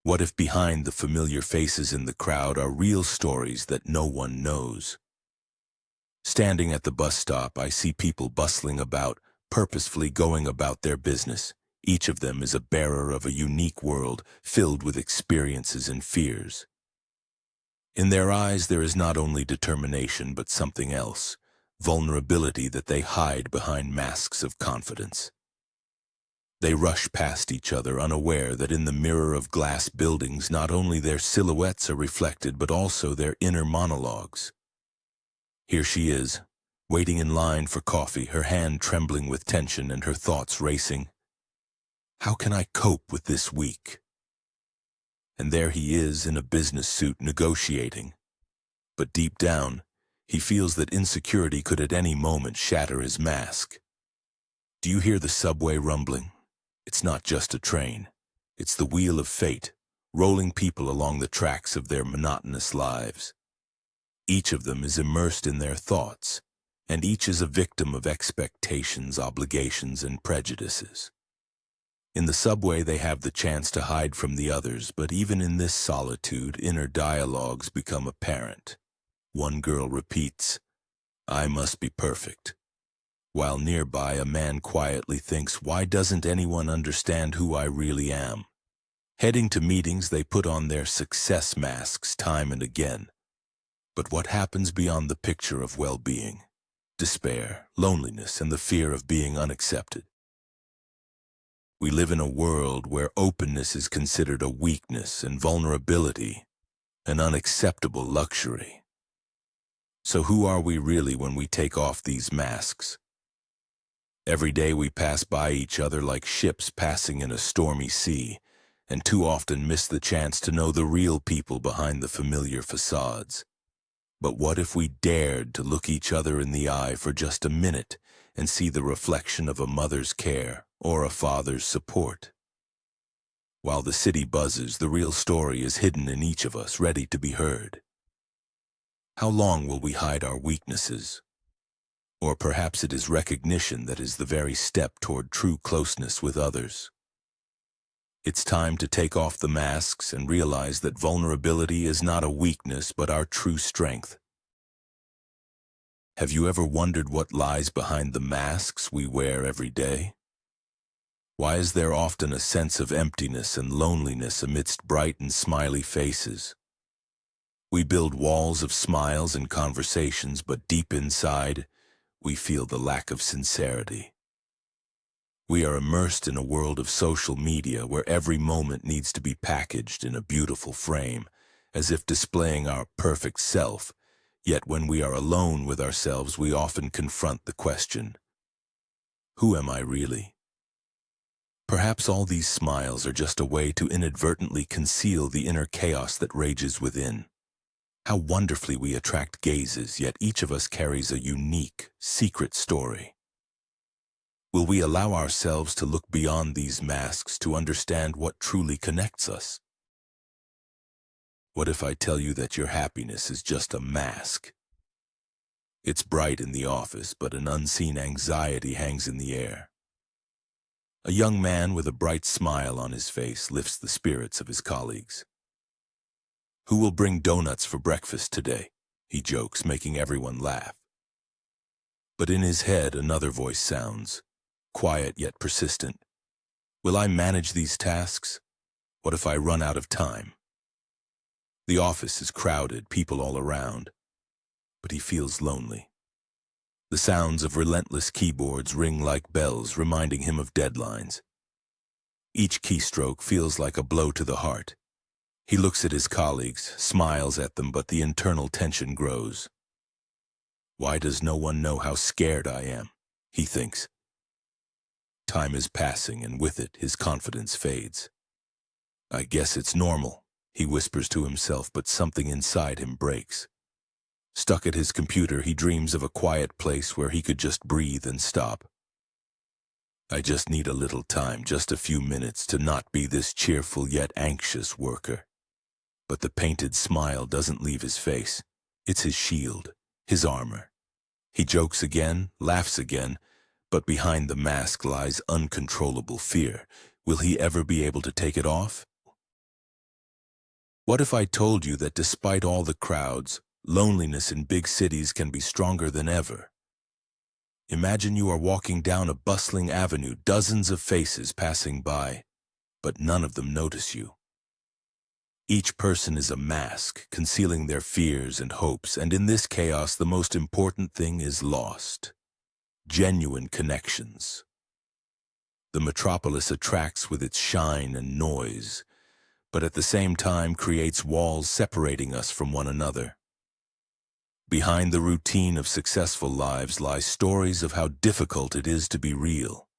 What if behind the familiar faces in the crowd are real stories that no one knows? Standing at the bus stop, I see people bustling about, purposefully going about their business. Each of them is a bearer of a unique world filled with experiences and fears. In their eyes there is not only determination but something else, vulnerability that they hide behind masks of confidence. They rush past each other, unaware that in the mirror of glass buildings not only their silhouettes are reflected but also their inner monologues. Here she is, waiting in line for coffee, her hand trembling with tension and her thoughts racing. How can I cope with this week? And there he is in a business suit negotiating. But deep down, he feels that insecurity could at any moment shatter his mask. Do you hear the subway rumbling? It's not just a train. It's the wheel of fate, rolling people along the tracks of their monotonous lives. Each of them is immersed in their thoughts, and each is a victim of expectations, obligations, and prejudices. In the subway, they have the chance to hide from the others, but even in this solitude, inner dialogues become apparent. One girl repeats, "I must be perfect," while nearby a man quietly thinks, "Why doesn't anyone understand who I really am?" Heading to meetings, they put on their success masks time and again. But what happens beyond the picture of well-being? Despair, loneliness, and the fear of being unaccepted. We live in a world where openness is considered a weakness and vulnerability an unacceptable luxury. So who are we really when we take off these masks? Every day we pass by each other like ships passing in a stormy sea, and too often miss the chance to know the real people behind the familiar facades. But what if we dared to look each other in the eye for just a minute and see the reflection of a mother's care or a father's support? While the city buzzes, the real story is hidden in each of us, ready to be heard. How long will we hide our weaknesses? Or perhaps it is recognition that is the very step toward true closeness with others. It's time to take off the masks and realize that vulnerability is not a weakness but our true strength. Have you ever wondered what lies behind the masks we wear every day? Why is there often a sense of emptiness and loneliness amidst bright and smiley faces? We build walls of smiles and conversations, but deep inside, we feel the lack of sincerity. We are immersed in a world of social media where every moment needs to be packaged in a beautiful frame, as if displaying our perfect self. Yet when we are alone with ourselves, we often confront the question, who am I really? Perhaps all these smiles are just a way to inadvertently conceal the inner chaos that rages within. How wonderfully we attract gazes, yet each of us carries a unique, secret story. Will we allow ourselves to look beyond these masks to understand what truly connects us? What if I tell you that your happiness is just a mask? It's bright in the office, but an unseen anxiety hangs in the air. A young man with a bright smile on his face lifts the spirits of his colleagues. "Who will bring donuts for breakfast today?" he jokes, making everyone laugh. But in his head, another voice sounds, quiet yet persistent. "Will I manage these tasks? What if I run out of time?" The office is crowded, people all around, but he feels lonely. The sounds of relentless keyboards ring like bells, reminding him of deadlines. Each keystroke feels like a blow to the heart. He looks at his colleagues, smiles at them, but the internal tension grows. "Why does no one know how scared I am?" he thinks. Time is passing, and with it, his confidence fades. "I guess it's normal," he whispers to himself, but something inside him breaks. Stuck at his computer, he dreams of a quiet place where he could just breathe and stop. "I just need a little time, just a few minutes, to not be this cheerful yet anxious worker." But the painted smile doesn't leave his face. It's his shield, his armor. He jokes again, laughs again, but behind the mask lies uncontrollable fear. Will he ever be able to take it off? What if I told you that despite all the crowds, loneliness in big cities can be stronger than ever? Imagine you are walking down a bustling avenue, dozens of faces passing by, but none of them notice you. Each person is a mask, concealing their fears and hopes, and in this chaos, the most important thing is lost: genuine connections. The metropolis attracts with its shine and noise, but at the same time creates walls separating us from one another. Behind the routine of successful lives lie stories of how difficult it is to be real.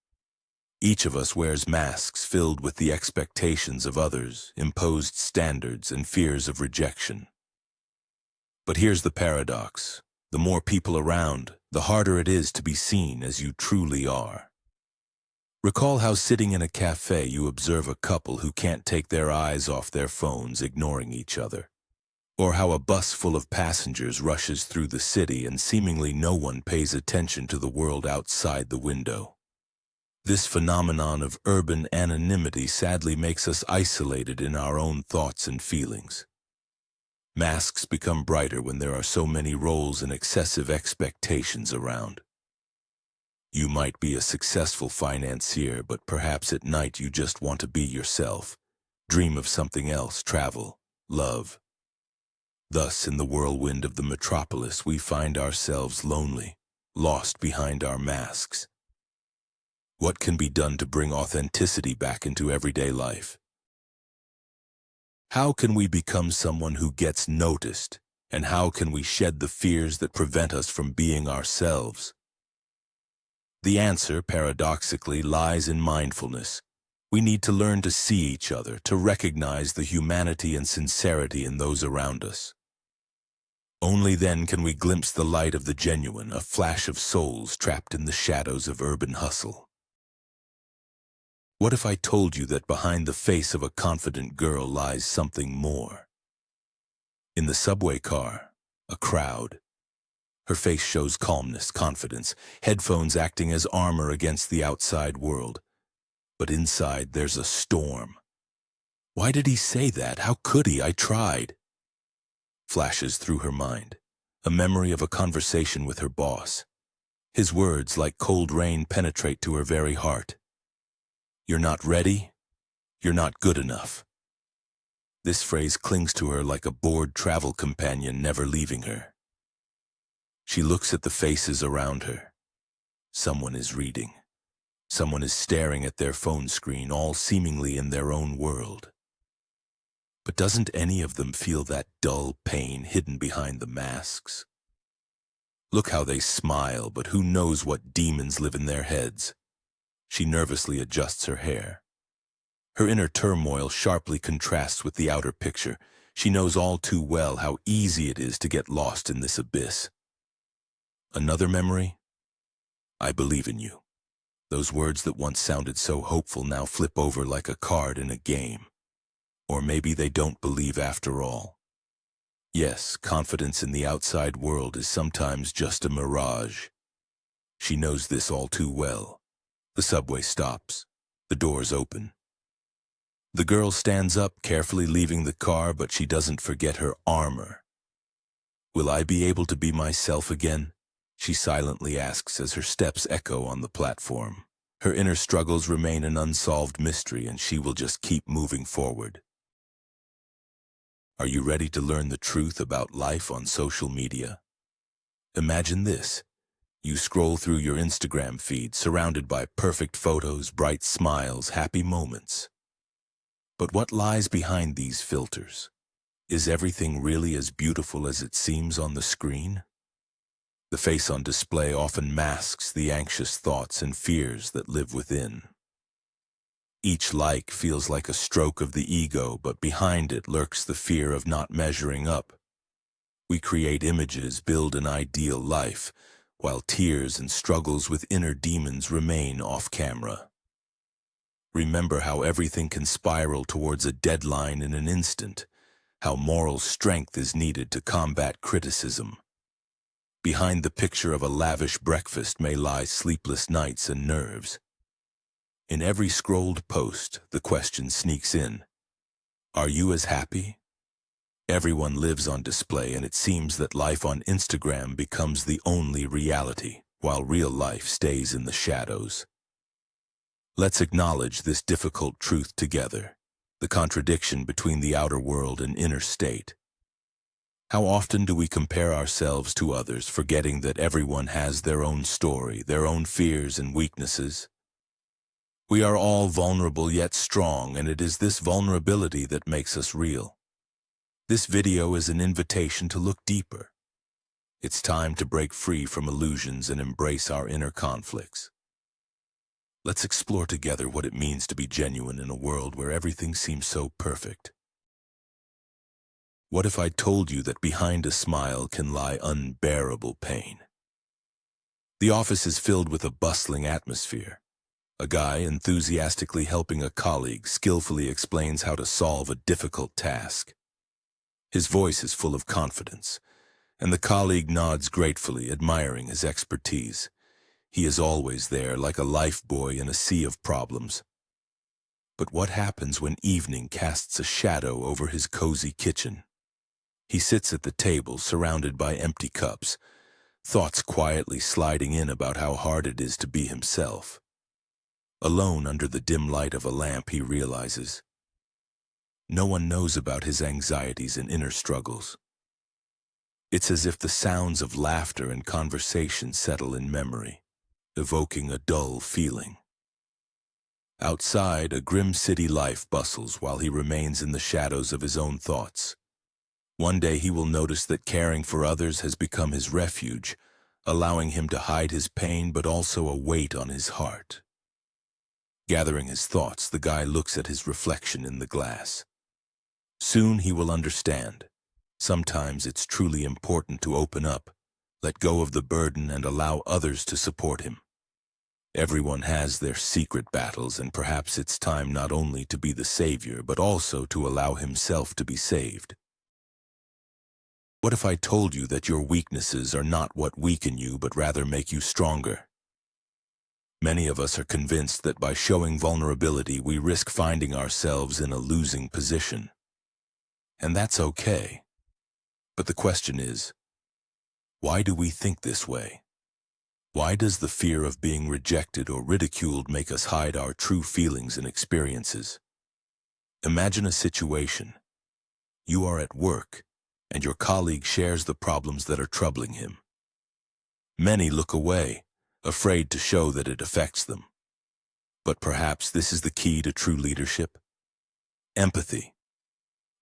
Each of us wears masks filled with the expectations of others, imposed standards, and fears of rejection. But here's the paradox: the more people around, the harder it is to be seen as you truly are. Recall how sitting in a cafe you observe a couple who can't take their eyes off their phones, ignoring each other. Or how a bus full of passengers rushes through the city and seemingly no one pays attention to the world outside the window. This phenomenon of urban anonymity sadly makes us isolated in our own thoughts and feelings. Masks become brighter when there are so many roles and excessive expectations around. You might be a successful financier, but perhaps at night you just want to be yourself, dream of something else, travel, love. Thus, in the whirlwind of the metropolis, we find ourselves lonely, lost behind our masks. What can be done to bring authenticity back into everyday life? How can we become someone who gets noticed, and how can we shed the fears that prevent us from being ourselves? The answer, paradoxically, lies in mindfulness. We need to learn to see each other, to recognize the humanity and sincerity in those around us. Only then can we glimpse the light of the genuine, a flash of souls trapped in the shadows of urban hustle. What if I told you that behind the face of a confident girl lies something more? In the subway car, a crowd. Her face shows calmness, confidence, headphones acting as armor against the outside world. But inside, there's a storm. Why did he say that? How could he? I tried. Flashes through her mind, a memory of a conversation with her boss. His words, like cold rain, penetrate to her very heart. You're not ready. You're not good enough. This phrase clings to her like a bored travel companion never leaving her. She looks at the faces around her. Someone is reading. Someone is staring at their phone screen, all seemingly in their own world. But doesn't any of them feel that dull pain hidden behind the masks? Look how they smile, but who knows what demons live in their heads? She nervously adjusts her hair. Her inner turmoil sharply contrasts with the outer picture. She knows all too well how easy it is to get lost in this abyss. Another memory? I believe in you. Those words that once sounded so hopeful now flip over like a card in a game. Or maybe they don't believe after all. Yes, confidence in the outside world is sometimes just a mirage. She knows this all too well. The subway stops. The doors open. The girl stands up, carefully leaving the car, but she doesn't forget her armor. Will I be able to be myself again? She silently asks as her steps echo on the platform. Her inner struggles remain an unsolved mystery, and she will just keep moving forward. Are you ready to learn the truth about life on social media? Imagine this. You scroll through your Instagram feed, surrounded by perfect photos, bright smiles, happy moments. But what lies behind these filters? Is everything really as beautiful as it seems on the screen? The face on display often masks the anxious thoughts and fears that live within. Each like feels like a stroke of the ego, but behind it lurks the fear of not measuring up. We create images, build an ideal life, while tears and struggles with inner demons remain off camera. Remember how everything can spiral towards a deadline in an instant, how moral strength is needed to combat criticism. Behind the picture of a lavish breakfast may lie sleepless nights and nerves. In every scrolled post, the question sneaks in: are you as happy? Everyone lives on display, and it seems that life on Instagram becomes the only reality, while real life stays in the shadows. Let's acknowledge this difficult truth together, the contradiction between the outer world and inner state. How often do we compare ourselves to others, forgetting that everyone has their own story, their own fears and weaknesses? We are all vulnerable yet strong, and it is this vulnerability that makes us real. This video is an invitation to look deeper. It's time to break free from illusions and embrace our inner conflicts. Let's explore together what it means to be genuine in a world where everything seems so perfect. What if I told you that behind a smile can lie unbearable pain? The office is filled with a bustling atmosphere. A guy enthusiastically helping a colleague skillfully explains how to solve a difficult task. His voice is full of confidence, and the colleague nods gratefully, admiring his expertise. He is always there, like a lifebuoy in a sea of problems. But what happens when evening casts a shadow over his cozy kitchen? He sits at the table, surrounded by empty cups, thoughts quietly sliding in about how hard it is to be himself. Alone under the dim light of a lamp, he realizes no one knows about his anxieties and inner struggles. It's as if the sounds of laughter and conversation settle in memory, evoking a dull feeling. Outside, a grim city life bustles while he remains in the shadows of his own thoughts. One day he will notice that caring for others has become his refuge, allowing him to hide his pain but also a weight on his heart. Gathering his thoughts, the guy looks at his reflection in the glass. Soon he will understand. Sometimes it's truly important to open up, let go of the burden, and allow others to support him. Everyone has their secret battles, and perhaps it's time not only to be the savior, but also to allow himself to be saved. What if I told you that your weaknesses are not what weaken you, but rather make you stronger? Many of us are convinced that by showing vulnerability, we risk finding ourselves in a losing position. And that's okay. But the question is, why do we think this way? Why does the fear of being rejected or ridiculed make us hide our true feelings and experiences? Imagine a situation. You are at work, and your colleague shares the problems that are troubling him. Many look away, afraid to show that it affects them. But perhaps this is the key to true leadership? Empathy.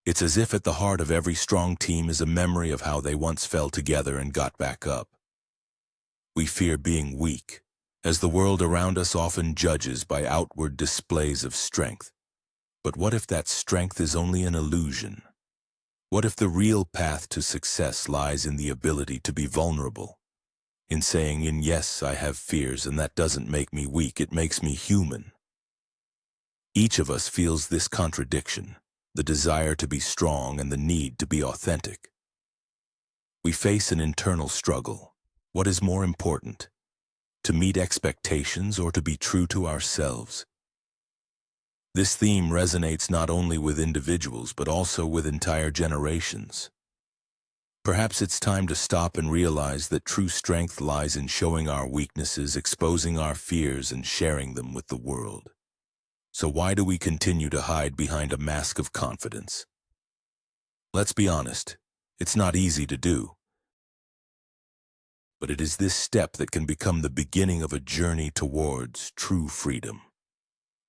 It's as if at the heart of every strong team is a memory of how they once fell together and got back up. We fear being weak, as the world around us often judges by outward displays of strength. But what if that strength is only an illusion? What if the real path to success lies in the ability to be vulnerable? In saying, yes, I have fears, and that doesn't make me weak, it makes me human. Each of us feels this contradiction, the desire to be strong and the need to be authentic. We face an internal struggle. What is more important, to meet expectations or to be true to ourselves? This theme resonates not only with individuals, but also with entire generations. Perhaps it's time to stop and realize that true strength lies in showing our weaknesses, exposing our fears, and sharing them with the world. So why do we continue to hide behind a mask of confidence? Let's be honest, it's not easy to do. But it is this step that can become the beginning of a journey towards true freedom.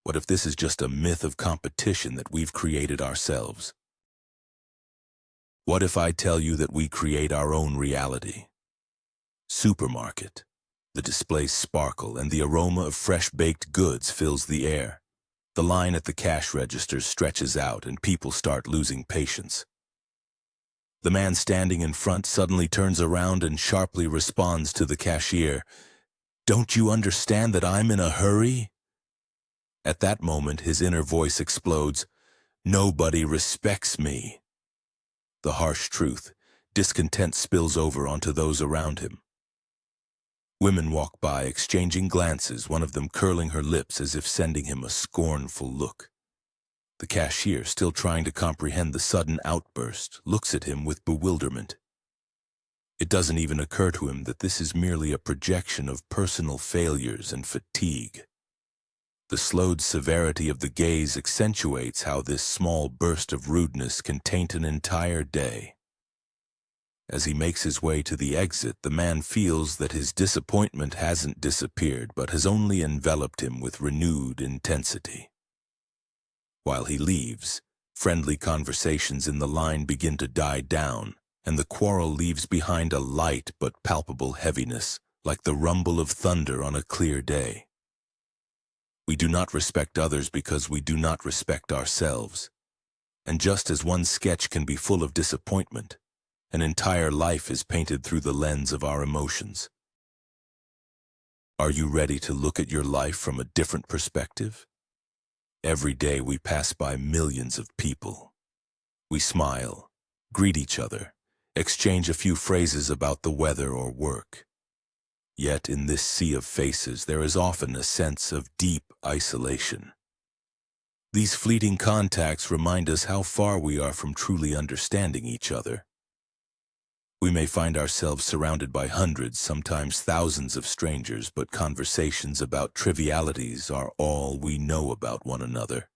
What if this is just a myth of competition that we've created ourselves? What if I tell you that we create our own reality? Supermarket. The displays sparkle and the aroma of fresh-baked goods fills the air. The line at the cash register stretches out and people start losing patience. The man standing in front suddenly turns around and sharply responds to the cashier, "Don't you understand that I'm in a hurry?" At that moment, his inner voice explodes, "Nobody respects me." The harsh truth, discontent spills over onto those around him. Women walk by, exchanging glances, one of them curling her lips as if sending him a scornful look. The cashier, still trying to comprehend the sudden outburst, looks at him with bewilderment. It doesn't even occur to him that this is merely a projection of personal failures and fatigue. The slowed severity of the gaze accentuates how this small burst of rudeness can taint an entire day. As he makes his way to the exit, the man feels that his disappointment hasn't disappeared but has only enveloped him with renewed intensity. While he leaves, friendly conversations in the line begin to die down, and the quarrel leaves behind a light but palpable heaviness, like the rumble of thunder on a clear day. We do not respect others because we do not respect ourselves. And just as one sketch can be full of disappointment, an entire life is painted through the lens of our emotions. Are you ready to look at your life from a different perspective? Every day we pass by millions of people. We smile, greet each other, exchange a few phrases about the weather or work. Yet in this sea of faces there is often a sense of deep isolation. These fleeting contacts remind us how far we are from truly understanding each other. We may find ourselves surrounded by hundreds, sometimes thousands of strangers, but conversations about trivialities are all we know about one another.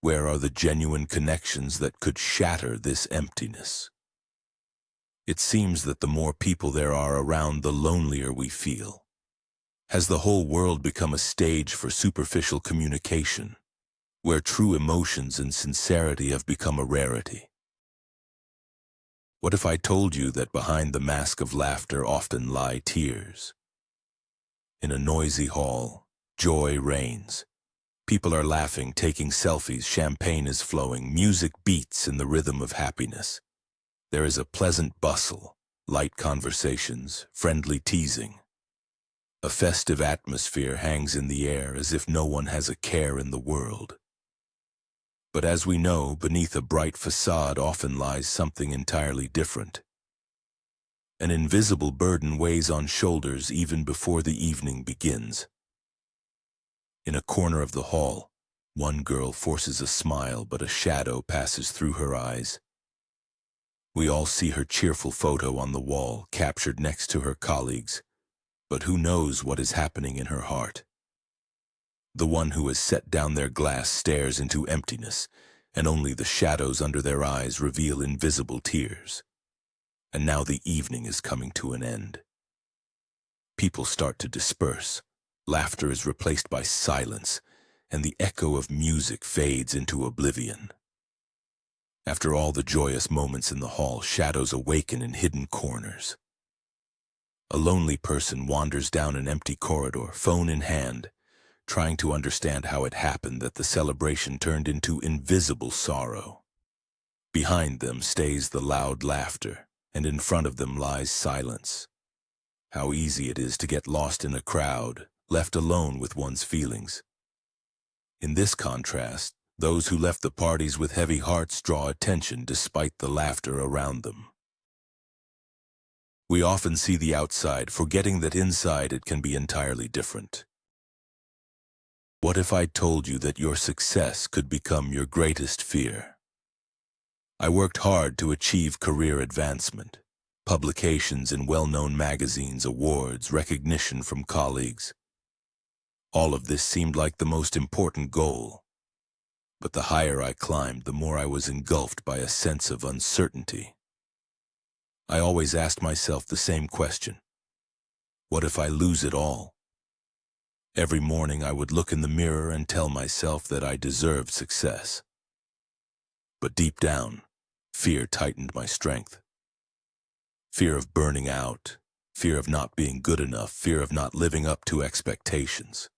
Where are the genuine connections that could shatter this emptiness? It seems that the more people there are around, the lonelier we feel. Has the whole world become a stage for superficial communication, where true emotions and sincerity have become a rarity? What if I told you that behind the mask of laughter often lie tears? In a noisy hall, joy reigns. People are laughing, taking selfies, champagne is flowing, music beats in the rhythm of happiness. There is a pleasant bustle, light conversations, friendly teasing. A festive atmosphere hangs in the air as if no one has a care in the world. But as we know, beneath a bright facade often lies something entirely different. An invisible burden weighs on shoulders even before the evening begins. In a corner of the hall, one girl forces a smile, but a shadow passes through her eyes. We all see her cheerful photo on the wall, captured next to her colleagues, but who knows what is happening in her heart? The one who has set down their glass stares into emptiness, and only the shadows under their eyes reveal invisible tears. And now the evening is coming to an end. People start to disperse. Laughter is replaced by silence, and the echo of music fades into oblivion. After all the joyous moments in the hall, shadows awaken in hidden corners. A lonely person wanders down an empty corridor, phone in hand, trying to understand how it happened that the celebration turned into invisible sorrow. Behind them stays the loud laughter, and in front of them lies silence. How easy it is to get lost in a crowd, left alone with one's feelings. In this contrast, those who left the parties with heavy hearts draw attention despite the laughter around them. We often see the outside, forgetting that inside it can be entirely different. What if I told you that your success could become your greatest fear? I worked hard to achieve career advancement, publications in well-known magazines, awards, recognition from colleagues. All of this seemed like the most important goal. But the higher I climbed, the more I was engulfed by a sense of uncertainty. I always asked myself the same question. What if I lose it all? Every morning I would look in the mirror and tell myself that I deserved success. But deep down, fear tightened my strength. Fear of burning out, fear of not being good enough, fear of not living up to expectations.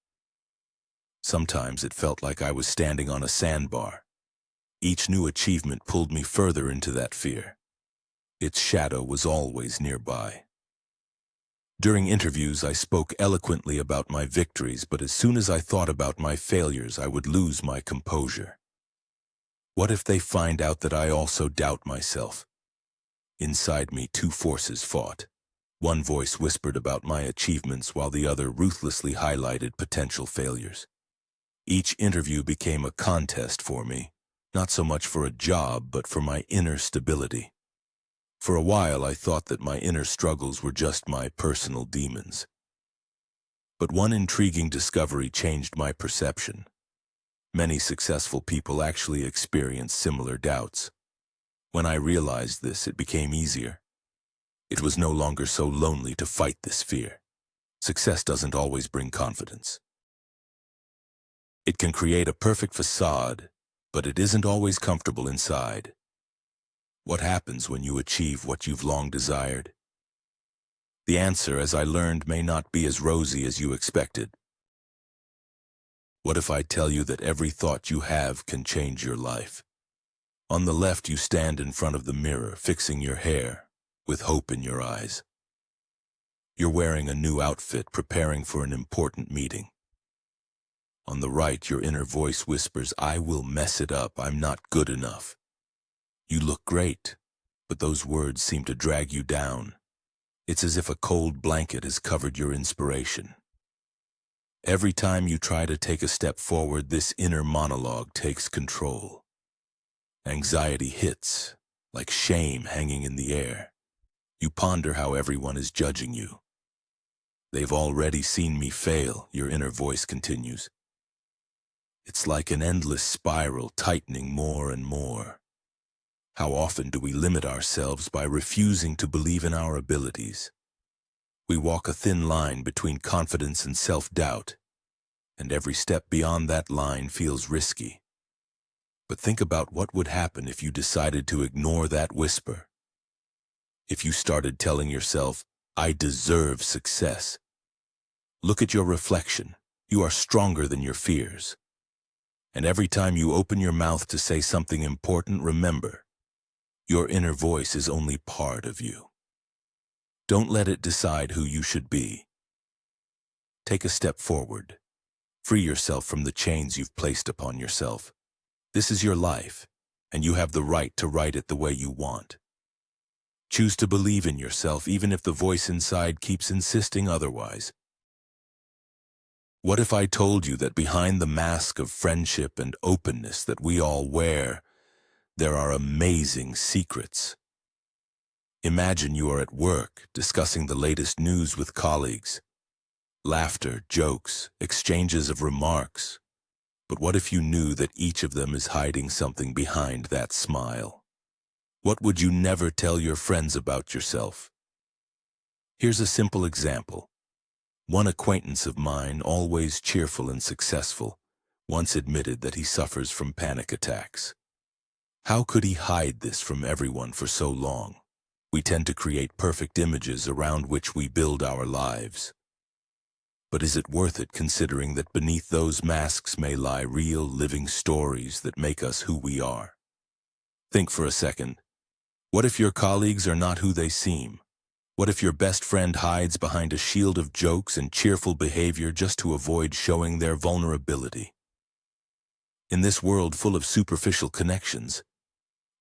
Sometimes it felt like I was standing on a sandbar. Each new achievement pulled me further into that fear. Its shadow was always nearby. During interviews, I spoke eloquently about my victories, but as soon as I thought about my failures, I would lose my composure. What if they find out that I also doubt myself? Inside me, two forces fought. One voice whispered about my achievements while the other ruthlessly highlighted potential failures. Each interview became a contest for me, not so much for a job, but for my inner stability. For a while, I thought that my inner struggles were just my personal demons. But one intriguing discovery changed my perception. Many successful people actually experience similar doubts. When I realized this, it became easier. It was no longer so lonely to fight this fear. Success doesn't always bring confidence. It can create a perfect facade, but it isn't always comfortable inside. What happens when you achieve what you've long desired? The answer, as I learned, may not be as rosy as you expected. What if I tell you that every thought you have can change your life? On the left, you stand in front of the mirror, fixing your hair, with hope in your eyes. You're wearing a new outfit, preparing for an important meeting. On the right, your inner voice whispers, "I will mess it up, I'm not good enough." You look great, but those words seem to drag you down. It's as if a cold blanket has covered your inspiration. Every time you try to take a step forward, this inner monologue takes control. Anxiety hits, like shame hanging in the air. You ponder how everyone is judging you. "They've already seen me fail," your inner voice continues. It's like an endless spiral, tightening more and more. How often do we limit ourselves by refusing to believe in our abilities? We walk a thin line between confidence and self-doubt, and every step beyond that line feels risky. But think about what would happen if you decided to ignore that whisper. If you started telling yourself, "I deserve success." Look at your reflection. You are stronger than your fears. And every time you open your mouth to say something important, remember, your inner voice is only part of you. Don't let it decide who you should be. Take a step forward. Free yourself from the chains you've placed upon yourself. This is your life, and you have the right to write it the way you want. Choose to believe in yourself, even if the voice inside keeps insisting otherwise. What if I told you that behind the mask of friendship and openness that we all wear, there are amazing secrets? Imagine you are at work, discussing the latest news with colleagues. Laughter, jokes, exchanges of remarks. But what if you knew that each of them is hiding something behind that smile? What would you never tell your friends about yourself? Here's a simple example. One acquaintance of mine, always cheerful and successful, once admitted that he suffers from panic attacks. How could he hide this from everyone for so long? We tend to create perfect images around which we build our lives. But is it worth it, considering that beneath those masks may lie real, living stories that make us who we are? Think for a second. What if your colleagues are not who they seem? What if your best friend hides behind a shield of jokes and cheerful behavior just to avoid showing their vulnerability? In this world full of superficial connections,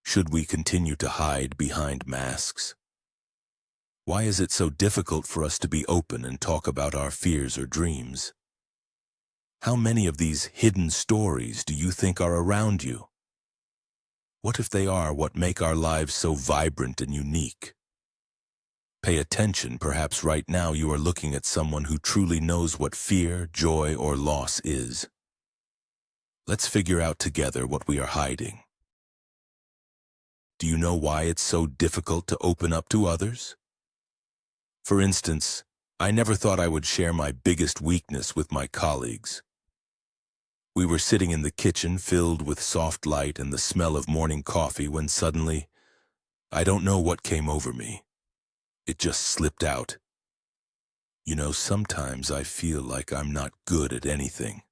should we continue to hide behind masks? Why is it so difficult for us to be open and talk about our fears or dreams? How many of these hidden stories do you think are around you? What if they are what make our lives so vibrant and unique? Pay attention, perhaps right now you are looking at someone who truly knows what fear, joy, or loss is. Let's figure out together what we are hiding. Do you know why it's so difficult to open up to others? For instance, I never thought I would share my biggest weakness with my colleagues. We were sitting in the kitchen filled with soft light and the smell of morning coffee when suddenly, I don't know what came over me. It just slipped out. "You know, sometimes I feel like I'm not good at anything."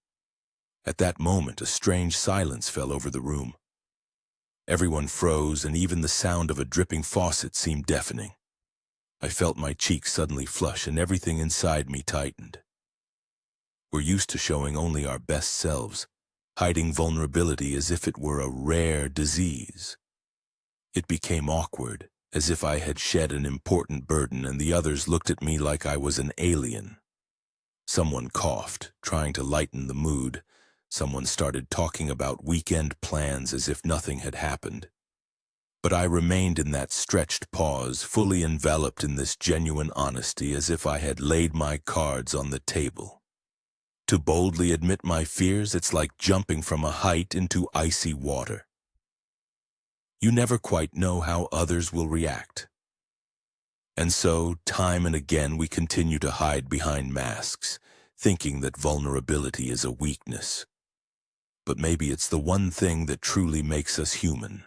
At that moment, a strange silence fell over the room. Everyone froze, and even the sound of a dripping faucet seemed deafening. I felt my cheeks suddenly flush and everything inside me tightened. We're used to showing only our best selves, hiding vulnerability as if it were a rare disease. It became awkward, as if I had shed an important burden and the others looked at me like I was an alien. Someone coughed, trying to lighten the mood. Someone started talking about weekend plans as if nothing had happened. But I remained in that stretched pause, fully enveloped in this genuine honesty, as if I had laid my cards on the table. To boldly admit my fears, it's like jumping from a height into icy water. You never quite know how others will react. And so, time and again, we continue to hide behind masks, thinking that vulnerability is a weakness. But maybe it's the one thing that truly makes us human.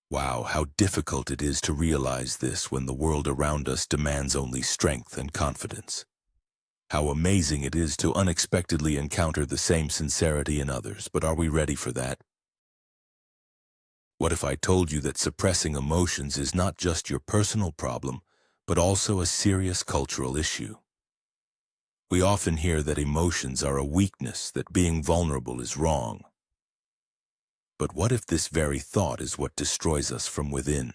Wow, how difficult it is to realize this when the world around us demands only strength and confidence. How amazing it is to unexpectedly encounter the same sincerity in others, but are we ready for that? What if I told you that suppressing emotions is not just your personal problem, but also a serious cultural issue? We often hear that emotions are a weakness, that being vulnerable is wrong. But what if this very thought is what destroys us from within?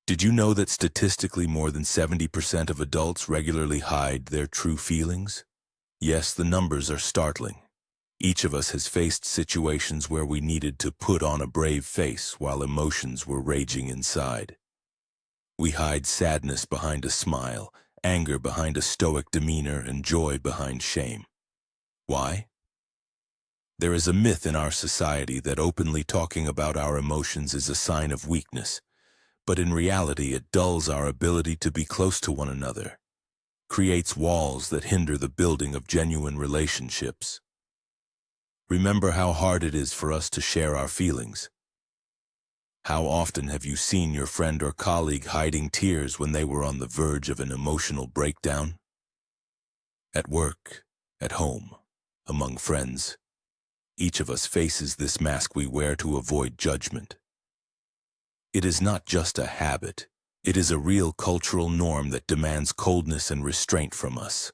Did you know that statistically more than 70% of adults regularly hide their true feelings? Yes, the numbers are startling. Each of us has faced situations where we needed to put on a brave face while emotions were raging inside. We hide sadness behind a smile, anger behind a stoic demeanor, and joy behind shame. Why? There is a myth in our society that openly talking about our emotions is a sign of weakness, but in reality it dulls our ability to be close to one another, creates walls that hinder the building of genuine relationships. Remember how hard it is for us to share our feelings. How often have you seen your friend or colleague hiding tears when they were on the verge of an emotional breakdown? At work, at home, among friends, each of us faces this mask we wear to avoid judgment. It is not just a habit, it is a real cultural norm that demands coldness and restraint from us.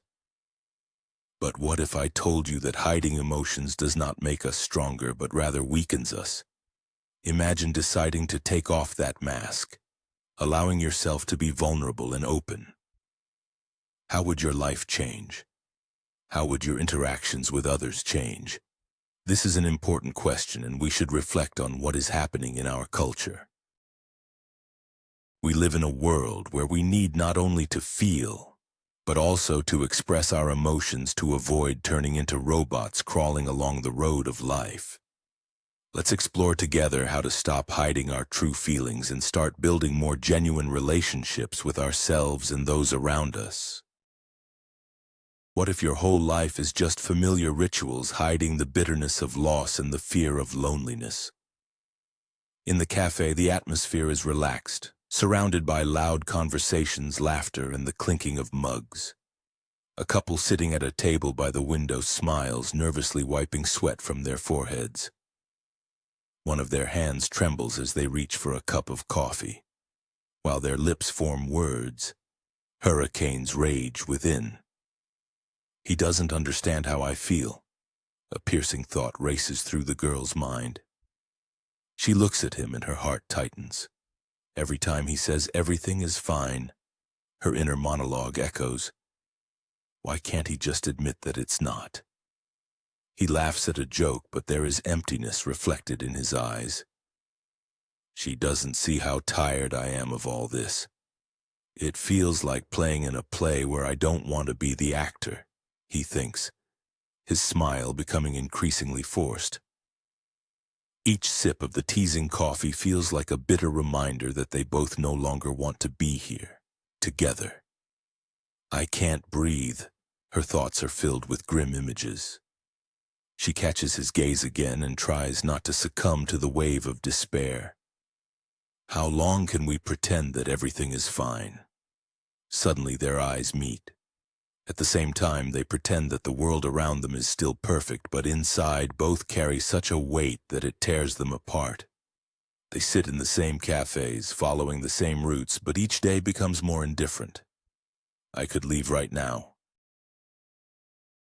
But what if I told you that hiding emotions does not make us stronger, but rather weakens us? Imagine deciding to take off that mask, allowing yourself to be vulnerable and open. How would your life change? How would your interactions with others change? This is an important question, and we should reflect on what is happening in our culture. We live in a world where we need not only to feel, but also to express our emotions to avoid turning into robots crawling along the road of life. Let's explore together how to stop hiding our true feelings and start building more genuine relationships with ourselves and those around us. What if your whole life is just familiar rituals hiding the bitterness of loss and the fear of loneliness? In the cafe, the atmosphere is relaxed, surrounded by loud conversations, laughter, and the clinking of mugs. A couple sitting at a table by the window smiles, nervously wiping sweat from their foreheads. One of their hands trembles as they reach for a cup of coffee. While their lips form words, hurricanes rage within. He doesn't understand how I feel. A piercing thought races through the girl's mind. She looks at him and her heart tightens. Every time he says everything is fine, her inner monologue echoes. Why can't he just admit that it's not? He laughs at a joke, but there is emptiness reflected in his eyes. She doesn't see how tired I am of all this. It feels like playing in a play where I don't want to be the actor, he thinks, his smile becoming increasingly forced. Each sip of the teasing coffee feels like a bitter reminder that they both no longer want to be here, together. I can't breathe. Her thoughts are filled with grim images. She catches his gaze again and tries not to succumb to the wave of despair. How long can we pretend that everything is fine? Suddenly their eyes meet. At the same time, they pretend that the world around them is still perfect, but inside both carry such a weight that it tears them apart. They sit in the same cafes, following the same routes, but each day becomes more indifferent. I could leave right now.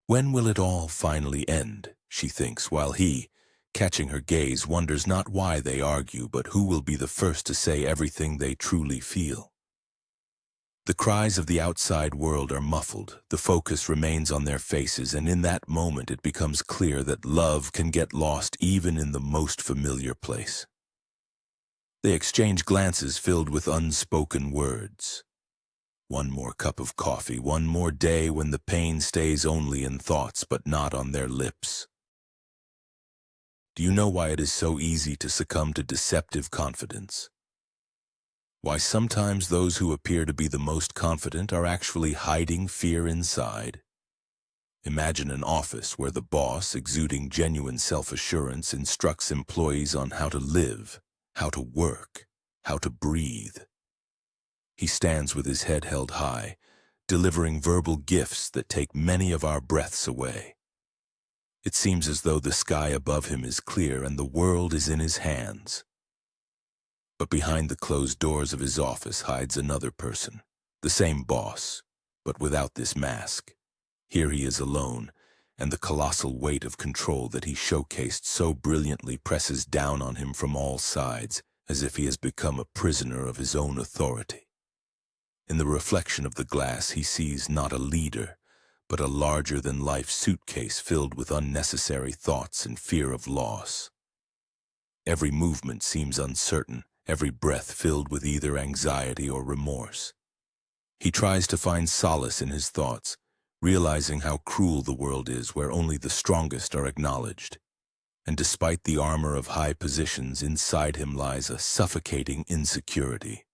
When will it all finally end, she thinks, while he, catching her gaze, wonders not why they argue, but who will be the first to say everything they truly feel. The cries of the outside world are muffled, the focus remains on their faces, and in that moment it becomes clear that love can get lost even in the most familiar place. They exchange glances filled with unspoken words. One more cup of coffee, one more day when the pain stays only in thoughts but not on their lips. Do you know why it is so easy to succumb to deceptive confidence? Why sometimes those who appear to be the most confident are actually hiding fear inside? Imagine an office where the boss, exuding genuine self-assurance, instructs employees on how to live, how to work, how to breathe. He stands with his head held high, delivering verbal gifts that take many of our breaths away. It seems as though the sky above him is clear and the world is in his hands. But behind the closed doors of his office hides another person, the same boss, but without this mask. Here he is alone, and the colossal weight of control that he showcased so brilliantly presses down on him from all sides, as if he has become a prisoner of his own authority. In the reflection of the glass, he sees not a leader, but a larger-than-life suitcase filled with unnecessary thoughts and fear of loss. Every movement seems uncertain, every breath filled with either anxiety or remorse. He tries to find solace in his thoughts, realizing how cruel the world is where only the strongest are acknowledged. And despite the armor of high positions, inside him lies a suffocating insecurity.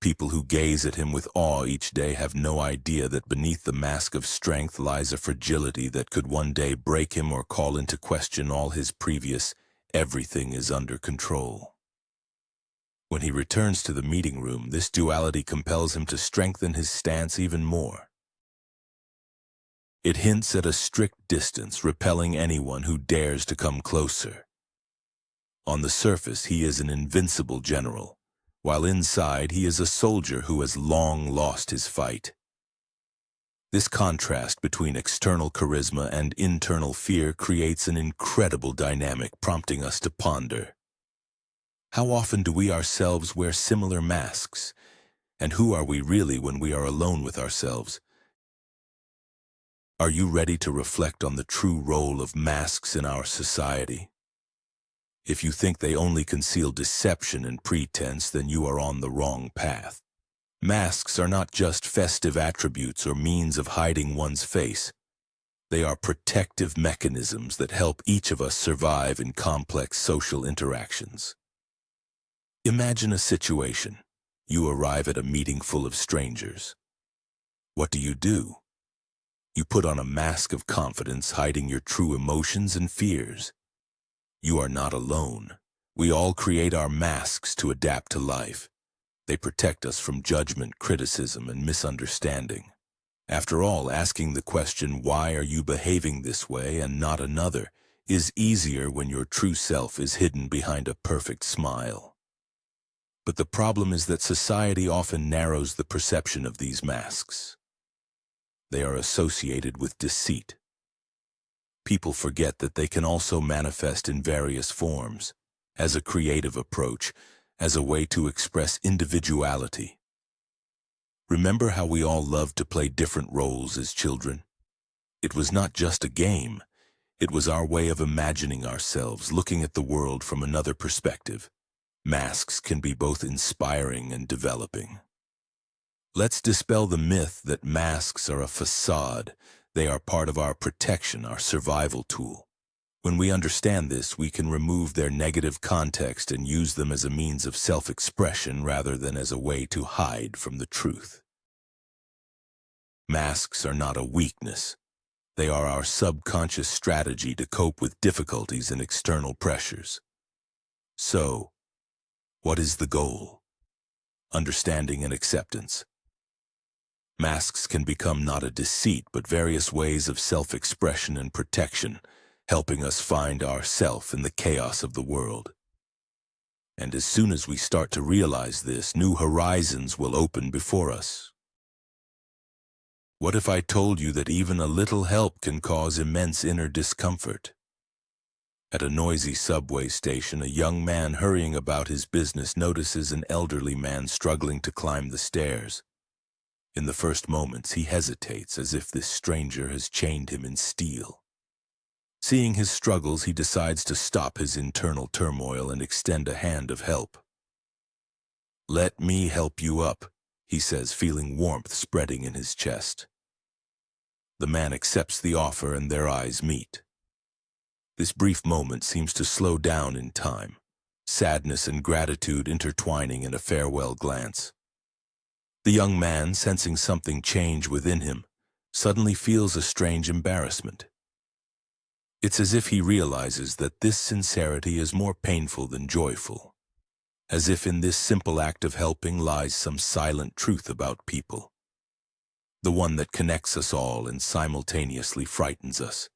People who gaze at him with awe each day have no idea that beneath the mask of strength lies a fragility that could one day break him or call into question all his previous "everything is under control." When he returns to the meeting room, this duality compels him to strengthen his stance even more. It hints at a strict distance, repelling anyone who dares to come closer. On the surface, he is an invincible general, while inside he is a soldier who has long lost his fight. This contrast between external charisma and internal fear creates an incredible dynamic, prompting us to ponder. How often do we ourselves wear similar masks? And who are we really when we are alone with ourselves? Are you ready to reflect on the true role of masks in our society? If you think they only conceal deception and pretense, then you are on the wrong path. Masks are not just festive attributes or means of hiding one's face. They are protective mechanisms that help each of us survive in complex social interactions. Imagine a situation. You arrive at a meeting full of strangers. What do? You put on a mask of confidence, hiding your true emotions and fears. You are not alone. We all create our masks to adapt to life. They protect us from judgment, criticism, and misunderstanding. After all, asking the question, "Why are you behaving this way and not another?" is easier when your true self is hidden behind a perfect smile. But the problem is that society often narrows the perception of these masks. They are associated with deceit. People forget that they can also manifest in various forms, as a creative approach, as a way to express individuality. Remember how we all loved to play different roles as children? It was not just a game. It was our way of imagining ourselves, looking at the world from another perspective. Masks can be both inspiring and developing. Let's dispel the myth that masks are a facade. They are part of our protection, our survival tool. When we understand this, we can remove their negative context and use them as a means of self-expression rather than as a way to hide from the truth. Masks are not a weakness. They are our subconscious strategy to cope with difficulties and external pressures. So, what is the goal? Understanding and acceptance. Masks can become not a deceit, but various ways of self-expression and protection, helping us find ourself in the chaos of the world. And as soon as we start to realize this, new horizons will open before us. What if I told you that even a little help can cause immense inner discomfort? At a noisy subway station, a young man hurrying about his business notices an elderly man struggling to climb the stairs. In the first moments, he hesitates as if this stranger has chained him in steel. Seeing his struggles, he decides to stop his internal turmoil and extend a hand of help. "Let me help you up," he says, feeling warmth spreading in his chest. The man accepts the offer and their eyes meet. This brief moment seems to slow down in time, sadness and gratitude intertwining in a farewell glance. The young man, sensing something change within him, suddenly feels a strange embarrassment. It's as if he realizes that this sincerity is more painful than joyful, as if in this simple act of helping lies some silent truth about people, the one that connects us all and simultaneously frightens us.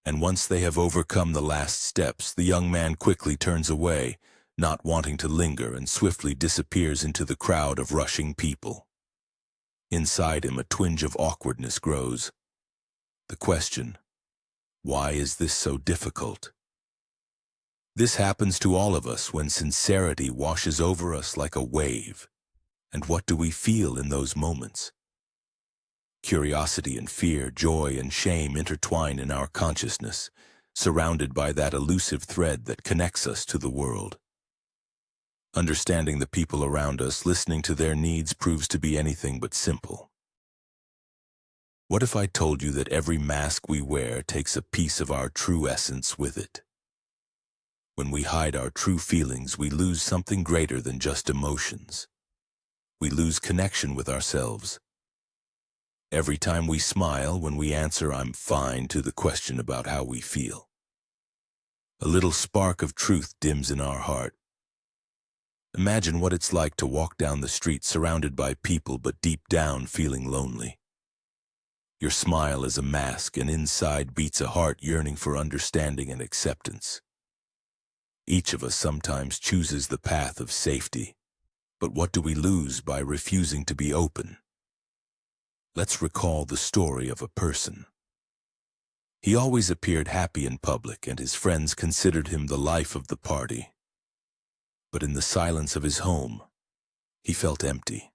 And once they have overcome the last steps, the young man quickly turns away, not wanting to linger, and swiftly disappears into the crowd of rushing people. Inside him, a twinge of awkwardness grows. The question, why is this so difficult? This happens to all of us when sincerity washes over us like a wave. And what do we feel in those moments? Curiosity and fear, joy and shame intertwine in our consciousness, surrounded by that elusive thread that connects us to the world. Understanding the people around us, listening to their needs, proves to be anything but simple. What if I told you that every mask we wear takes a piece of our true essence with it? When we hide our true feelings, we lose something greater than just emotions. We lose connection with ourselves. Every time we smile, when we answer "I'm fine" to the question about how we feel, a little spark of truth dims in our heart. Imagine what it's like to walk down the street surrounded by people but deep down feeling lonely. Your smile is a mask, and inside beats a heart yearning for understanding and acceptance. Each of us sometimes chooses the path of safety, but what do we lose by refusing to be open? Let's recall the story of a person. He always appeared happy in public, and his friends considered him the life of the party. But in the silence of his home, he felt empty.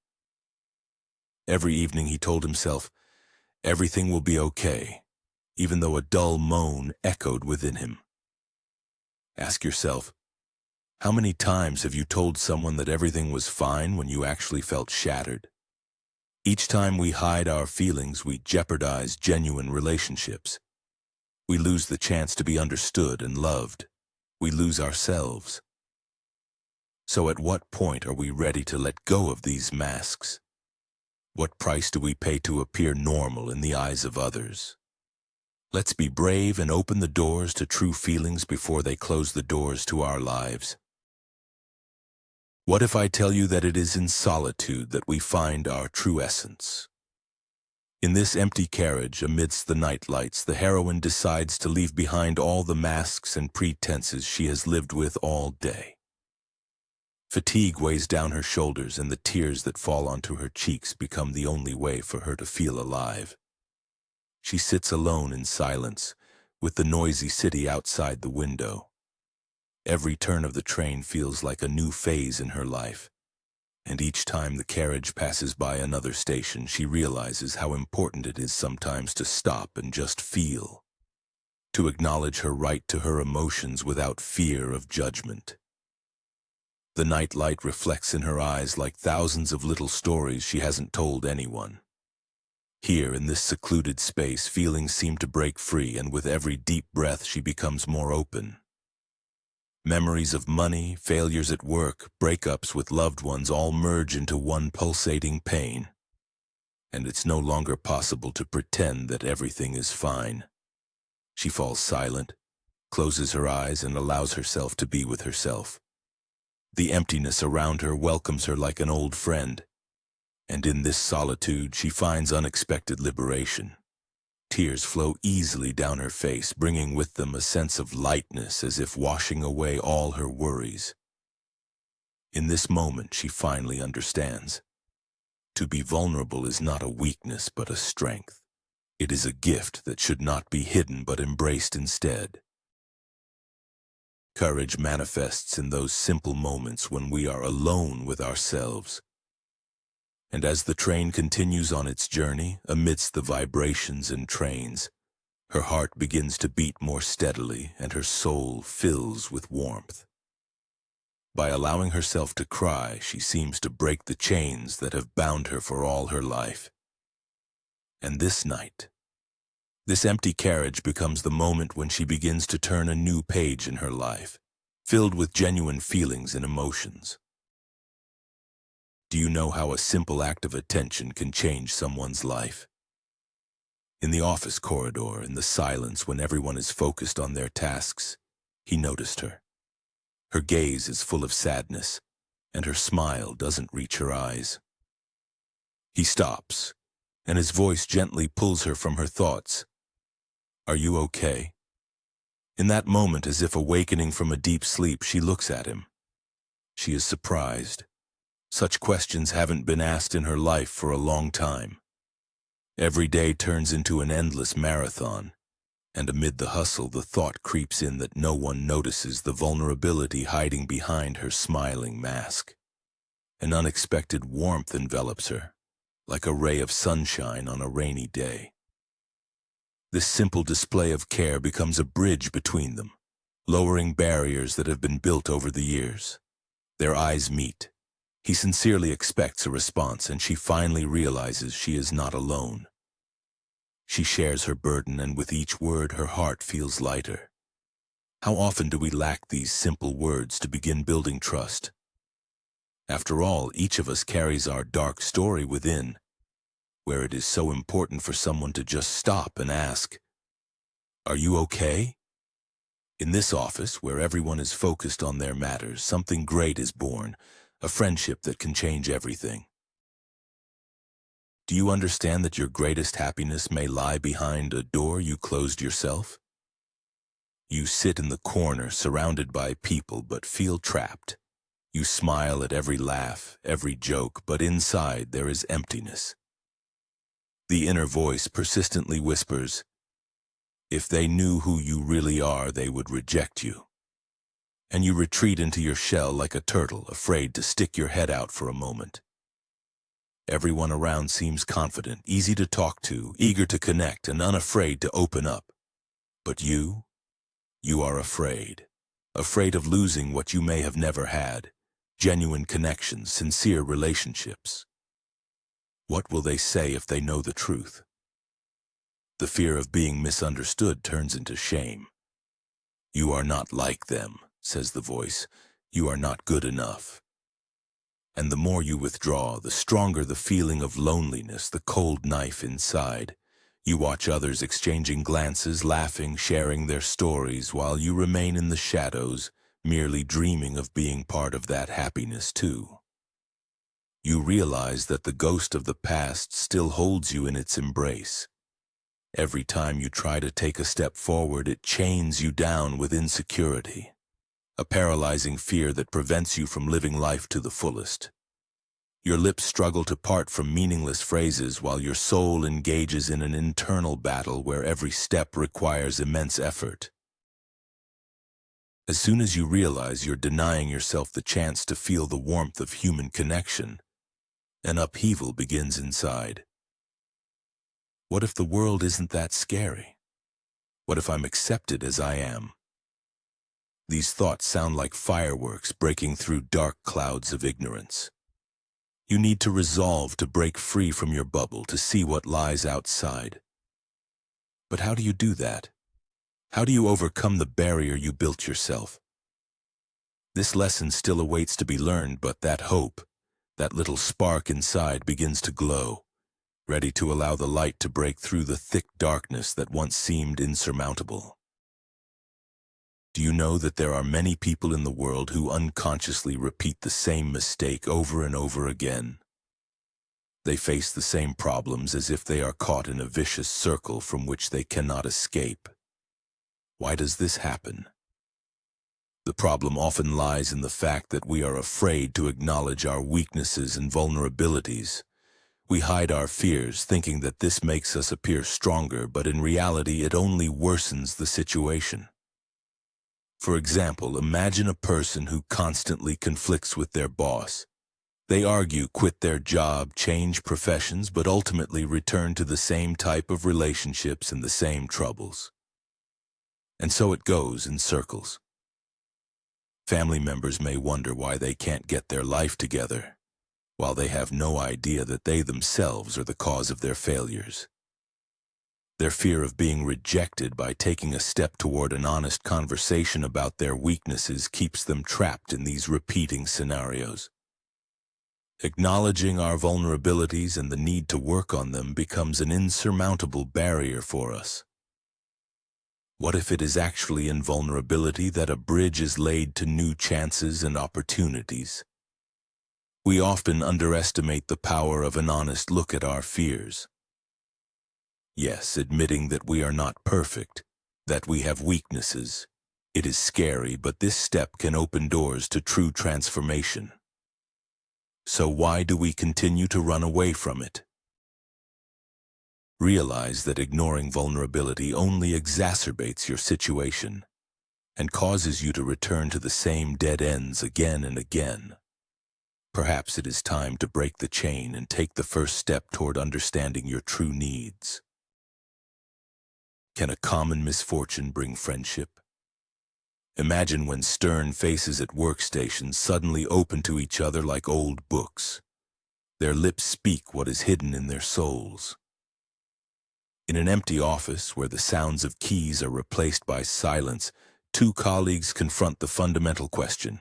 Every evening he told himself, "Everything will be okay," even though a dull moan echoed within him. Ask yourself, how many times have you told someone that everything was fine when you actually felt shattered? Each time we hide our feelings, we jeopardize genuine relationships. We lose the chance to be understood and loved. We lose ourselves. So at what point are we ready to let go of these masks? What price do we pay to appear normal in the eyes of others? Let's be brave and open the doors to true feelings before they close the doors to our lives. What if I tell you that it is in solitude that we find our true essence? In this empty carriage, amidst the night lights, the heroine decides to leave behind all the masks and pretenses she has lived with all day. Fatigue weighs down her shoulders, and the tears that fall onto her cheeks become the only way for her to feel alive. She sits alone in silence, with the noisy city outside the window. Every turn of the train feels like a new phase in her life, and each time the carriage passes by another station, she realizes how important it is sometimes to stop and just feel, to acknowledge her right to her emotions without fear of judgment. The night light reflects in her eyes like thousands of little stories she hasn't told anyone. Here, in this secluded space, feelings seem to break free, and with every deep breath she becomes more open. Memories of money, failures at work, breakups with loved ones all merge into one pulsating pain. And it's no longer possible to pretend that everything is fine. She falls silent, closes her eyes, and allows herself to be with herself. The emptiness around her welcomes her like an old friend, and in this solitude she finds unexpected liberation. Tears flow easily down her face, bringing with them a sense of lightness, as if washing away all her worries. In this moment she finally understands. To be vulnerable is not a weakness but a strength. It is a gift that should not be hidden but embraced instead. Courage manifests in those simple moments when we are alone with ourselves. And as the train continues on its journey, amidst the vibrations and trains, her heart begins to beat more steadily and her soul fills with warmth. By allowing herself to cry, she seems to break the chains that have bound her for all her life. And this night, this empty carriage becomes the moment when she begins to turn a new page in her life, filled with genuine feelings and emotions. Do you know how a simple act of attention can change someone's life? In the office corridor, in the silence when everyone is focused on their tasks, he noticed her. Her gaze is full of sadness, and her smile doesn't reach her eyes. He stops, and his voice gently pulls her from her thoughts. "Are you okay?" In that moment, as if awakening from a deep sleep, she looks at him. She is surprised. Such questions haven't been asked in her life for a long time. Every day turns into an endless marathon, and amid the hustle, the thought creeps in that no one notices the vulnerability hiding behind her smiling mask. An unexpected warmth envelops her, like a ray of sunshine on a rainy day. This simple display of care becomes a bridge between them, lowering barriers that have been built over the years. Their eyes meet. He sincerely expects a response, and she finally realizes she is not alone. She shares her burden, and with each word her heart feels lighter. How often do we lack these simple words to begin building trust? After all, each of us carries our dark story within, where it is so important for someone to just stop and ask, "Are you okay?" In this office, where everyone is focused on their matters, something great is born, a friendship that can change everything. Do you understand that your greatest happiness may lie behind a door you closed yourself? You sit in the corner, surrounded by people, but feel trapped. You smile at every laugh, every joke, but inside there is emptiness. The inner voice persistently whispers, "If they knew who you really are, they would reject you." And you retreat into your shell like a turtle, afraid to stick your head out for a moment. Everyone around seems confident, easy to talk to, eager to connect, and unafraid to open up. But you are afraid. Afraid of losing what you may have never had, genuine connections, sincere relationships. What will they say if they know the truth? The fear of being misunderstood turns into shame. "You are not like them," says the voice. "You are not good enough." And the more you withdraw, the stronger the feeling of loneliness, the cold knife inside. You watch others exchanging glances, laughing, sharing their stories, while you remain in the shadows, merely dreaming of being part of that happiness too. You realize that the ghost of the past still holds you in its embrace. Every time you try to take a step forward, it chains you down with insecurity, a paralyzing fear that prevents you from living life to the fullest. Your lips struggle to part from meaningless phrases while your soul engages in an internal battle where every step requires immense effort. As soon as you realize you're denying yourself the chance to feel the warmth of human connection, an upheaval begins inside. What if the world isn't that scary? What if I'm accepted as I am? These thoughts sound like fireworks breaking through dark clouds of ignorance. You need to resolve to break free from your bubble, to see what lies outside. But how do you do that? How do you overcome the barrier you built yourself? This lesson still awaits to be learned, but that hope, that little spark inside, begins to glow, ready to allow the light to break through the thick darkness that once seemed insurmountable. Do you know that there are many people in the world who unconsciously repeat the same mistake over and over again? They face the same problems as if they are caught in a vicious circle from which they cannot escape. Why does this happen? The problem often lies in the fact that we are afraid to acknowledge our weaknesses and vulnerabilities. We hide our fears, thinking that this makes us appear stronger, but in reality it only worsens the situation. For example, imagine a person who constantly conflicts with their boss. They argue, quit their job, change professions, but ultimately return to the same type of relationships and the same troubles. And so it goes in circles. Family members may wonder why they can't get their life together, while they have no idea that they themselves are the cause of their failures. Their fear of being rejected by taking a step toward an honest conversation about their weaknesses keeps them trapped in these repeating scenarios. Acknowledging our vulnerabilities and the need to work on them becomes an insurmountable barrier for us. What if it is actually in vulnerability that a bridge is laid to new chances and opportunities? We often underestimate the power of an honest look at our fears. Yes, admitting that we are not perfect, that we have weaknesses. It is scary, but this step can open doors to true transformation. So why do we continue to run away from it? Realize that ignoring vulnerability only exacerbates your situation and causes you to return to the same dead ends again and again. Perhaps it is time to break the chain and take the first step toward understanding your true needs. Can a common misfortune bring friendship? Imagine when stern faces at workstations suddenly open to each other like old books. Their lips speak what is hidden in their souls. In an empty office where the sounds of keys are replaced by silence, two colleagues confront the fundamental question.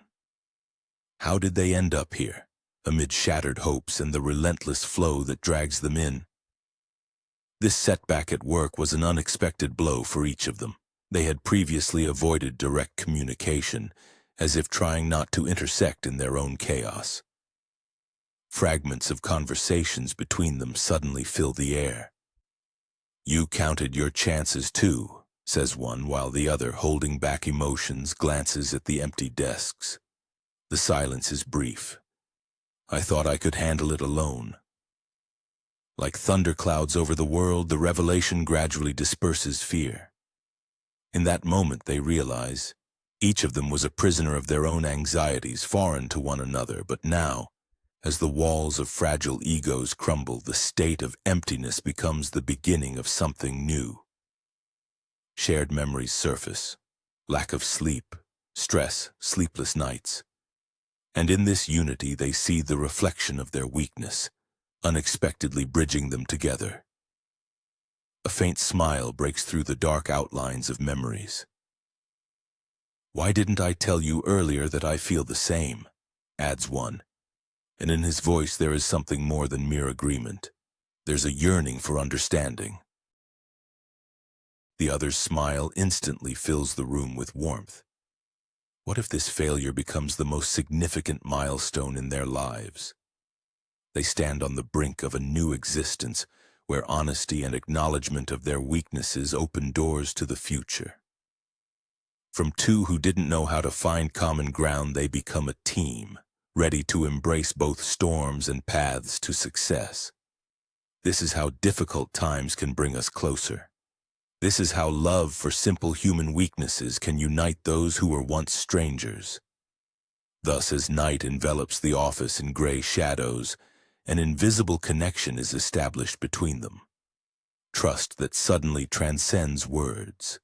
How did they end up here, amid shattered hopes and the relentless flow that drags them in? This setback at work was an unexpected blow for each of them. They had previously avoided direct communication, as if trying not to intersect in their own chaos. Fragments of conversations between them suddenly fill the air. "You counted your chances too," says one, while the other, holding back emotions, glances at the empty desks. The silence is brief. "I thought I could handle it alone." Like thunderclouds over the world, the revelation gradually disperses fear. In that moment they realize each of them was a prisoner of their own anxieties, foreign to one another, but now, as the walls of fragile egos crumble, the state of emptiness becomes the beginning of something new. Shared memories surface, lack of sleep, stress, sleepless nights. And in this unity they see the reflection of their weakness, unexpectedly bridging them together. A faint smile breaks through the dark outlines of memories. "Why didn't I tell you earlier that I feel the same?" adds one. And in his voice there is something more than mere agreement. There's a yearning for understanding. The other's smile instantly fills the room with warmth. What if this failure becomes the most significant milestone in their lives? They stand on the brink of a new existence, where honesty and acknowledgement of their weaknesses open doors to the future. From two who didn't know how to find common ground, they become a team, ready to embrace both storms and paths to success. This is how difficult times can bring us closer. This is how love for simple human weaknesses can unite those who were once strangers. Thus, as night envelops the office in gray shadows, an invisible connection is established between them. Trust that suddenly transcends words.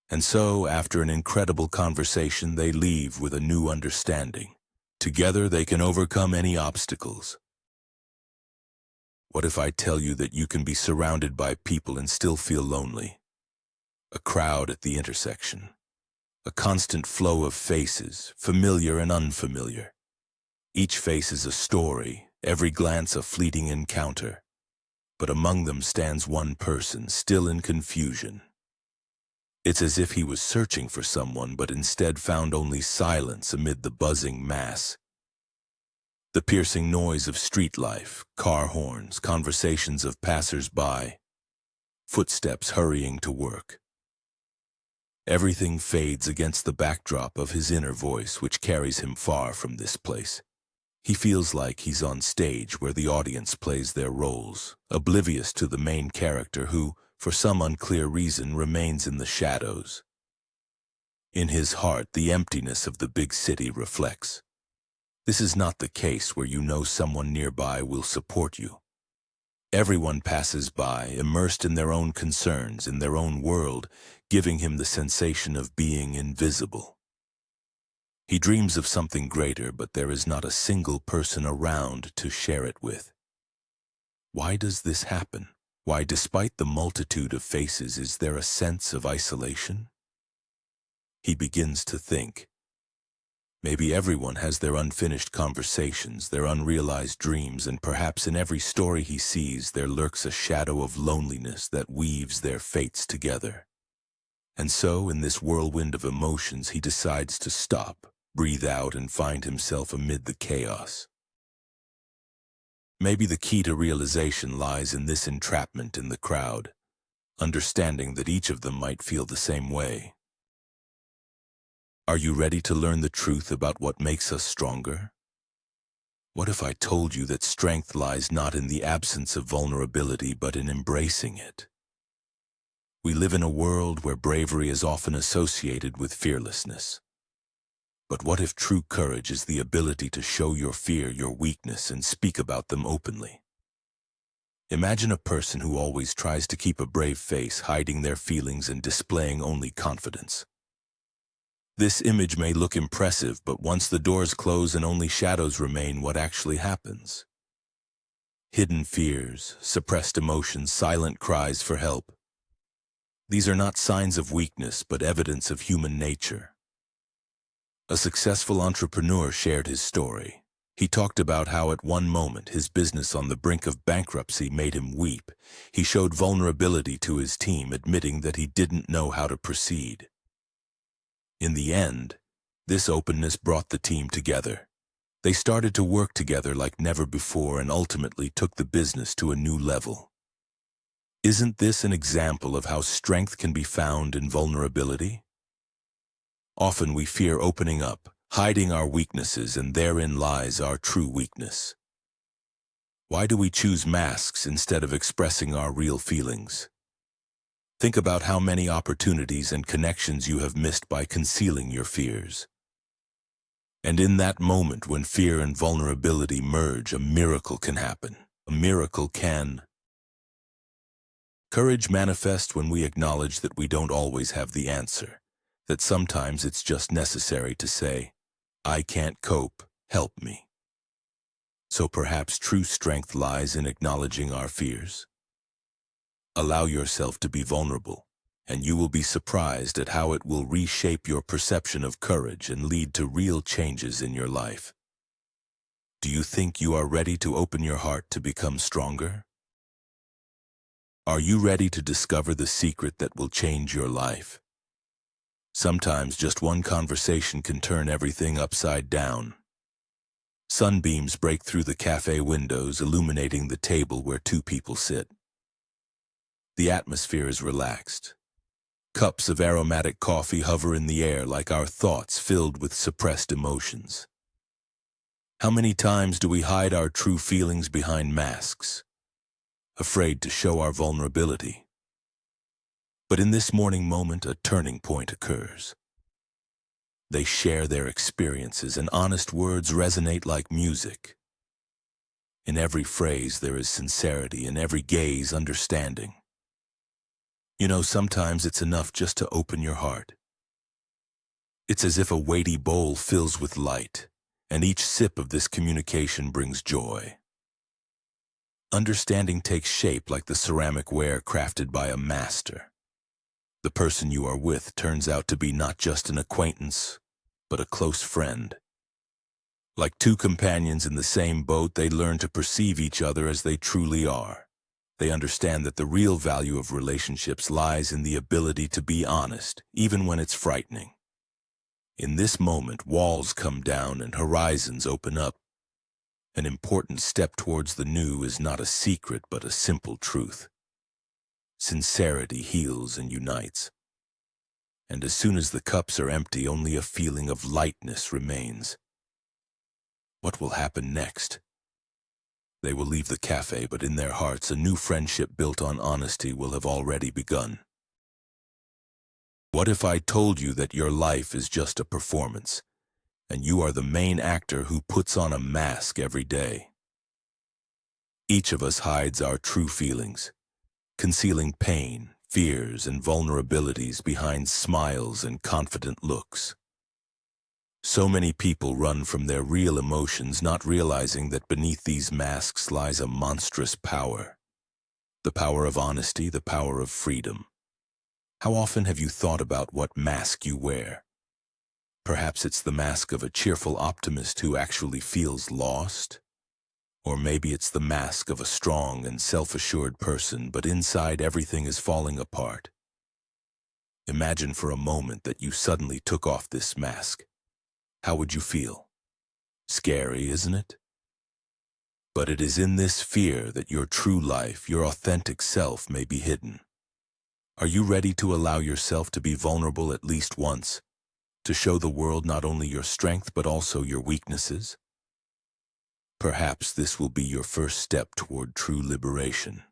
And so, after an incredible conversation, they leave with a new understanding. Together they can overcome any obstacles. What if I tell you that you can be surrounded by people and still feel lonely? A crowd at the intersection. A constant flow of faces, familiar and unfamiliar. Each face is a story, every glance a fleeting encounter. But among them stands one person, still in confusion. It's as if he was searching for someone, but instead found only silence amid the buzzing mass. The piercing noise of street life, car horns, conversations of passers-by, footsteps hurrying to work. Everything fades against the backdrop of his inner voice, which carries him far from this place. He feels like he's on stage where the audience plays their roles, oblivious to the main character who, for some unclear reason, remains in the shadows. In his heart, the emptiness of the big city reflects. This is not the case where you know someone nearby will support you. Everyone passes by, immersed in their own concerns, in their own world, giving him the sensation of being invisible. He dreams of something greater, but there is not a single person around to share it with. Why does this happen? Why, despite the multitude of faces, is there a sense of isolation? He begins to think. Maybe everyone has their unfinished conversations, their unrealized dreams, and perhaps in every story he sees there lurks a shadow of loneliness that weaves their fates together. And so, in this whirlwind of emotions, he decides to stop, breathe out, and find himself amid the chaos. Maybe the key to realization lies in this entrapment in the crowd, understanding that each of them might feel the same way. Are you ready to learn the truth about what makes us stronger? What if I told you that strength lies not in the absence of vulnerability, but in embracing it? We live in a world where bravery is often associated with fearlessness. But what if true courage is the ability to show your fear, your weakness, and speak about them openly? Imagine a person who always tries to keep a brave face, hiding their feelings and displaying only confidence. This image may look impressive, but once the doors close and only shadows remain, what actually happens? Hidden fears, suppressed emotions, silent cries for help. These are not signs of weakness, but evidence of human nature. A successful entrepreneur shared his story. He talked about how at one moment his business on the brink of bankruptcy made him weep. He showed vulnerability to his team, admitting that he didn't know how to proceed. In the end, this openness brought the team together. They started to work together like never before and ultimately took the business to a new level. Isn't this an example of how strength can be found in vulnerability? Often we fear opening up, hiding our weaknesses, and therein lies our true weakness. Why do we choose masks instead of expressing our real feelings? Think about how many opportunities and connections you have missed by concealing your fears. And in that moment when fear and vulnerability merge, a miracle can happen. A miracle can. Courage manifests when we acknowledge that we don't always have the answer, that sometimes it's just necessary to say, "I can't cope, help me." So perhaps true strength lies in acknowledging our fears. Allow yourself to be vulnerable, and you will be surprised at how it will reshape your perception of courage and lead to real changes in your life. Do you think you are ready to open your heart to become stronger? Are you ready to discover the secret that will change your life? Sometimes just one conversation can turn everything upside down. Sunbeams break through the cafe windows, illuminating the table where two people sit. The atmosphere is relaxed. Cups of aromatic coffee hover in the air like our thoughts filled with suppressed emotions. How many times do we hide our true feelings behind masks, afraid to show our vulnerability? But in this morning moment, a turning point occurs. They share their experiences, and honest words resonate like music. In every phrase there is sincerity, in every gaze understanding. You know, sometimes it's enough just to open your heart. It's as if a weighty bowl fills with light, and each sip of this communication brings joy. Understanding takes shape like the ceramic ware crafted by a master. The person you are with turns out to be not just an acquaintance, but a close friend. Like two companions in the same boat, they learn to perceive each other as they truly are. They understand that the real value of relationships lies in the ability to be honest, even when it's frightening. In this moment, walls come down and horizons open up. An important step towards the new is not a secret, but a simple truth. Sincerity heals and unites. And as soon as the cups are empty, only a feeling of lightness remains. What will happen next? They will leave the cafe, but in their hearts, a new friendship built on honesty will have already begun. What if I told you that your life is just a performance? and you are the main actor who puts on a mask every day. Each of us hides our true feelings, concealing pain, fears, and vulnerabilities behind smiles and confident looks. So many people run from their real emotions, not realizing that beneath these masks lies a monstrous power. The power of honesty, the power of freedom. How often have you thought about what mask you wear? Perhaps it's the mask of a cheerful optimist who actually feels lost. Or maybe it's the mask of a strong and self-assured person, but inside everything is falling apart. Imagine for a moment that you suddenly took off this mask. How would you feel? Scary, isn't it? But it is in this fear that your true life, your authentic self, may be hidden. Are you ready to allow yourself to be vulnerable at least once? To show the world not only your strength but also your weaknesses? Perhaps this will be your first step toward true liberation.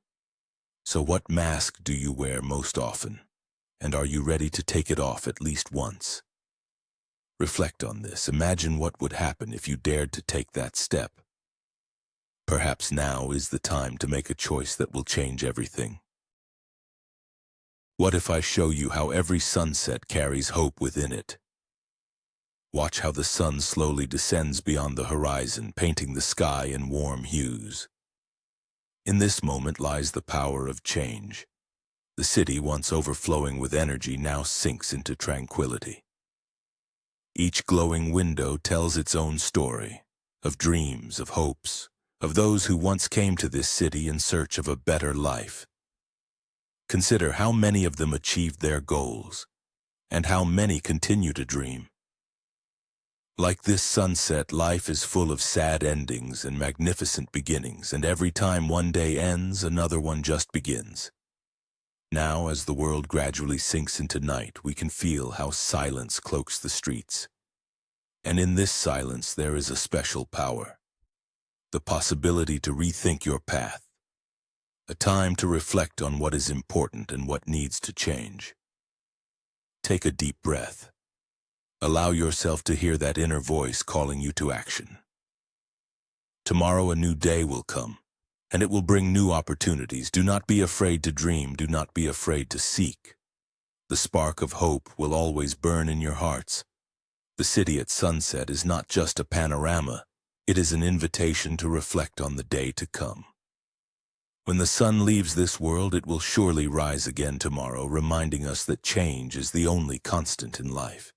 So what mask do you wear most often? And are you ready to take it off at least once? Reflect on this. Imagine what would happen if you dared to take that step. Perhaps now is the time to make a choice that will change everything. What if I show you how every sunset carries hope within it? Watch how the sun slowly descends beyond the horizon, painting the sky in warm hues. In this moment lies the power of change. The city, once overflowing with energy, now sinks into tranquility. Each glowing window tells its own story, of dreams, of hopes, of those who once came to this city in search of a better life. Consider how many of them achieved their goals, and how many continue to dream. Like this sunset, life is full of sad endings and magnificent beginnings, and every time one day ends, another one just begins. Now, as the world gradually sinks into night, we can feel how silence cloaks the streets. And in this silence, there is a special power. The possibility to rethink your path. A time to reflect on what is important and what needs to change. Take a deep breath. Allow yourself to hear that inner voice calling you to action. Tomorrow a new day will come, and it will bring new opportunities. Do not be afraid to dream. Do not be afraid to seek. The spark of hope will always burn in your hearts. The city at sunset is not just a panorama. It is an invitation to reflect on the day to come. When the sun leaves this world, it will surely rise again tomorrow, reminding us that change is the only constant in life.